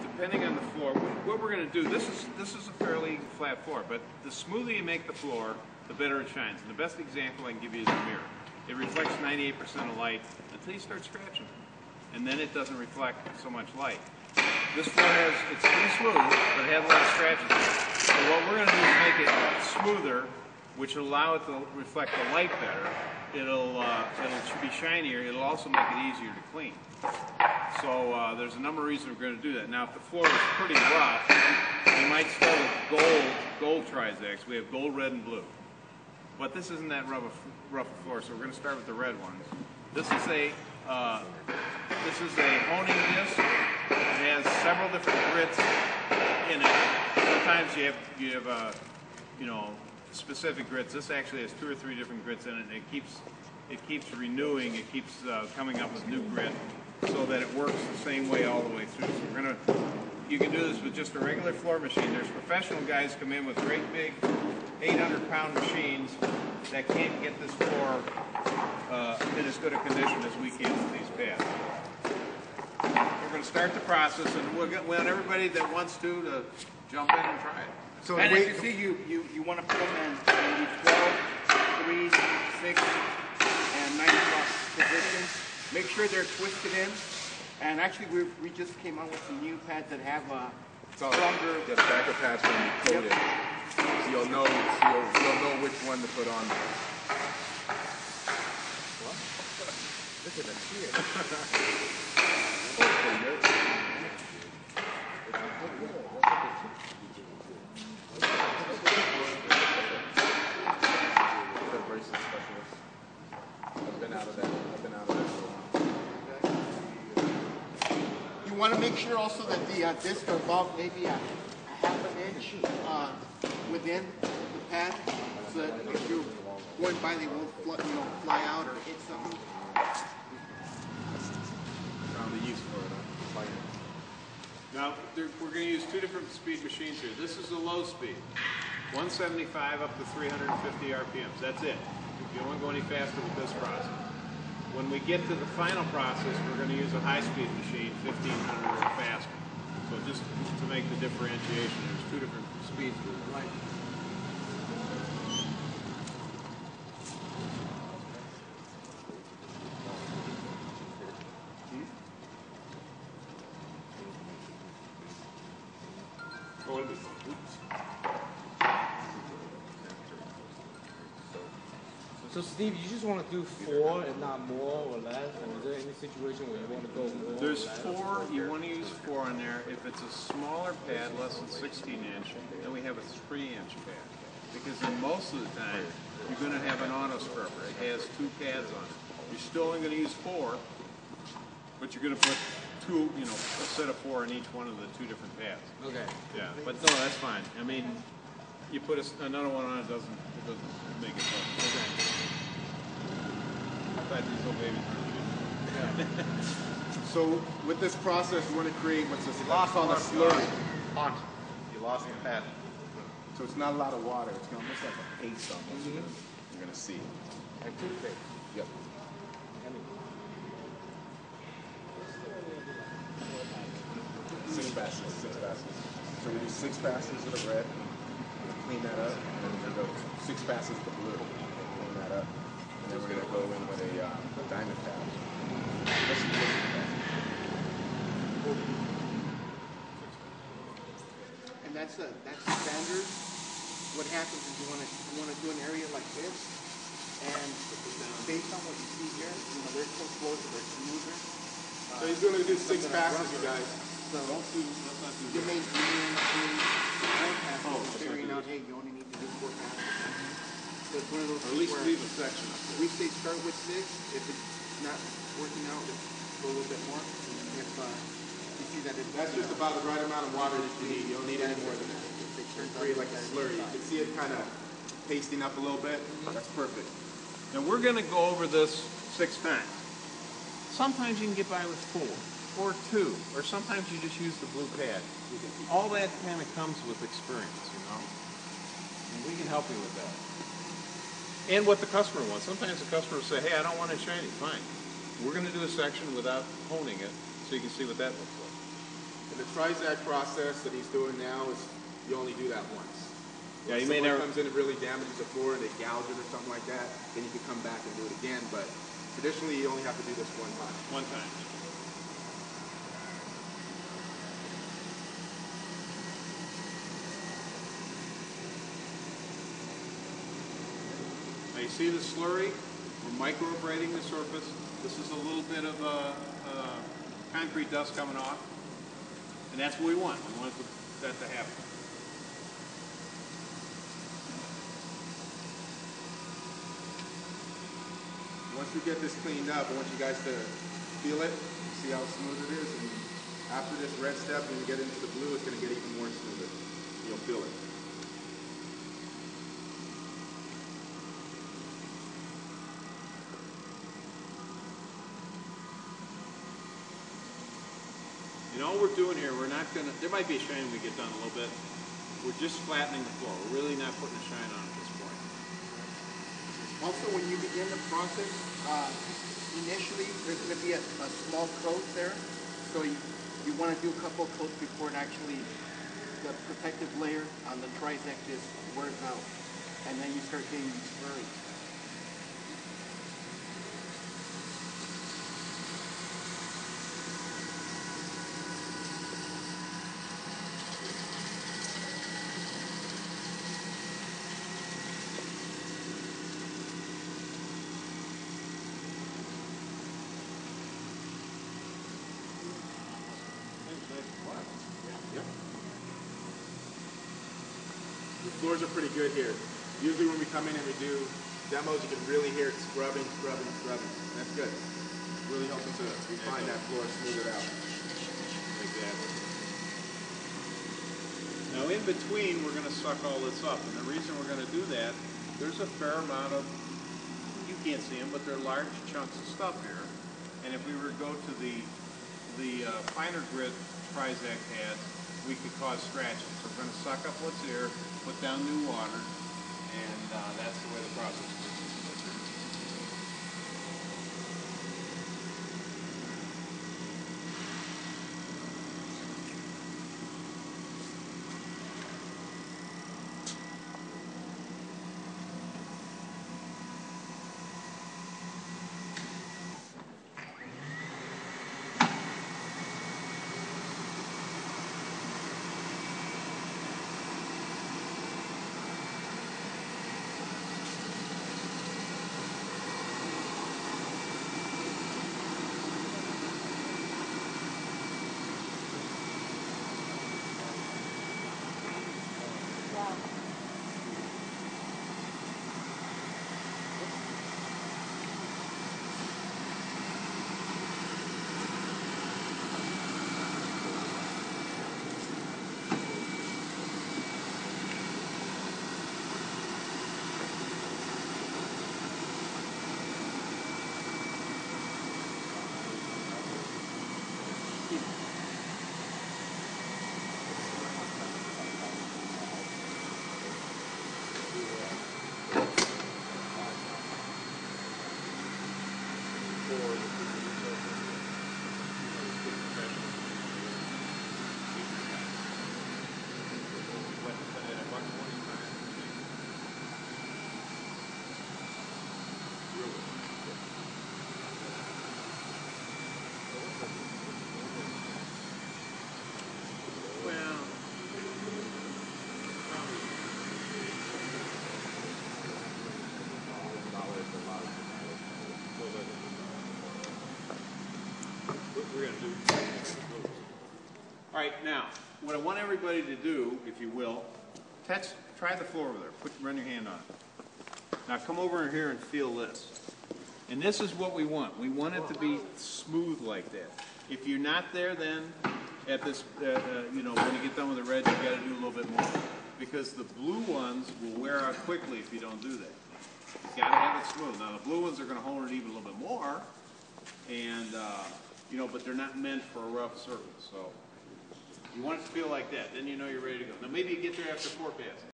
Depending on the floor, what we're going to do, this is a fairly flat floor, but the smoother you make the floor, the better it shines. And the best example I can give you is a mirror. It reflects 98% of light until you start scratching it, and then it doesn't reflect so much light. This floor it's pretty smooth, but it has a lot of scratches in it. So what we're going to do is make it smoother, which will allow it to reflect the light better. It'll be shinier. It'll also make it easier to clean. So there's a number of reasons we're going to do that. Now, if the floor is pretty rough, we might start with gold Trizax. We have gold, red, and blue. But this isn't that rough a floor, so we're going to start with the red ones. This is a honing disc. It has several different grits in it. Sometimes you have specific grits. This actually has 2 or 3 different grits in it, and it keeps renewing. It keeps coming up with new grit, so that it works the same way all the way through. So you can do this with just a regular floor machine. There's professional guys come in with great big 800-pound machines that can't get this floor in as good a condition as we can with these pads. We're going to start the process, and we want everybody that wants to jump in and try it. So and as you see, you want to put them in 12, 3, 6, and 9 o'clock positions. Make sure they're twisted in. And actually, we just came out with some new pads that have stronger. Yeah, the backer pads when you coat it, so you'll know which one to put on there. What? Look at that here. I've been out of that for a while. You want to make sure also that the discs are about maybe a half an inch within the pad, so that if you're going by, they won't fly out or hit something. Found the use for it. Now, we're going to use 2 different speed machines here. This is the low speed, 175 up to 350 RPMs. That's it. You don't want to go any faster with this process. When we get to the final process, we're going to use a high-speed machine, 1500 or faster. So just to make the differentiation, there's 2 different speeds we would like. So Steve, you just want to do 4 and not more or less? And is there any situation where you want to go more? There's 4. You want to use 4 on there. If it's a smaller pad, less than 16 inch, then we have a 3-inch pad. Because then most of the time, you're going to have an auto scrubber. It has 2 pads on it. You're still only going to use 4, but you're going to put 2, a set of 4 in each one of the 2 different pads. Okay. Yeah, but no, that's fine. I mean, you put another one on, it doesn't make it fun. Okay. I thought these little babies were cute. So with this process, we want to create what's called a slurry. You lost the pad. So it's not a lot of water. It's almost like a paste almost. You're going to see. Like toothpaste. Yep. Six passes. So we do 6 passes of the red, clean that up, and then we're going to go 6 passes of the blue, clean that up, and then we're going to go in with a diamond pad. And that's standard. What happens is you want to do an area like this, and based on what you see here, they're so close, they're smoother. So he's going to do 6 passes, you guys. So you may figuring out, hey, you only need to do 4 passes. So it's one of those Or at least leave a section up there. We say start with 6. If it's not working out, just go a little bit more. If you see that That's just about the right amount of water that you need. You don't need any more than that. Create like a slurry. You can see it kind of pasting up a little bit. That's perfect. Now we're going to go over this 6 times. Sometimes you can get by with 4 or 2, or sometimes you just use the blue pad. All that kind of comes with experience, and we can help you with that. And what the customer wants. Sometimes the customer will say, hey, I don't want it shiny. Fine. We're going to do a section without honing it, so you can see what that looks like. And the Trizac process that he's doing now is you only do that once. Yeah, you If may someone never. comes in and really damages the floor and they gouge it or something like that, then you can come back and do it again. But traditionally, you only have to do this one time. One time. Now you see the slurry? We're microabrading the surface. This is a little bit of concrete dust coming off. And that's what we want. We want that to happen. Once we get this cleaned up, I want you guys to feel it, see how smooth it is, and after this red step, when you get into the blue, it's going to get even more smoother. You'll feel it. You know, all we're doing here, we're not going to, there might be a shine we get done a little bit. We're just flattening the floor. We're really not putting a shine on at this point. Also, when you begin the process, initially there's going to be a small coat there, so you want to do a couple of coats before it actually, the protective layer on the Trizac just wears out, and then you start getting these flurries. Yep. The floors are pretty good here. Usually when we come in and we do demos, you can really hear it scrubbing. That's good. It's really helping to refine that floor, smooth it out. Like that. Now in between, we're going to suck all this up. And the reason we're going to do that, there's a fair amount of, you can't see them, but they're large chunks of stuff here. And if we were to go to the finer grit Trizac pads, we could cause scratches. So we're going to suck up what's here, put down new water, and that's the way the process works. We're going to do. All right, now, what I want everybody to do, if you will, try the floor over there. Run your hand on it. Now come over here and feel this. And this is what we want. We want it to be smooth like that. If you're not there then, at this, you know, when you get done with the red, you got to do a little bit more. Because the blue ones will wear out quickly if you don't do that. You got to have it smooth. Now the blue ones are going to hold it even a little bit more. And, you know, but they're not meant for a rough surface. So you want it to feel like that. Then you know you're ready to go. Now maybe you get there after 4 passes.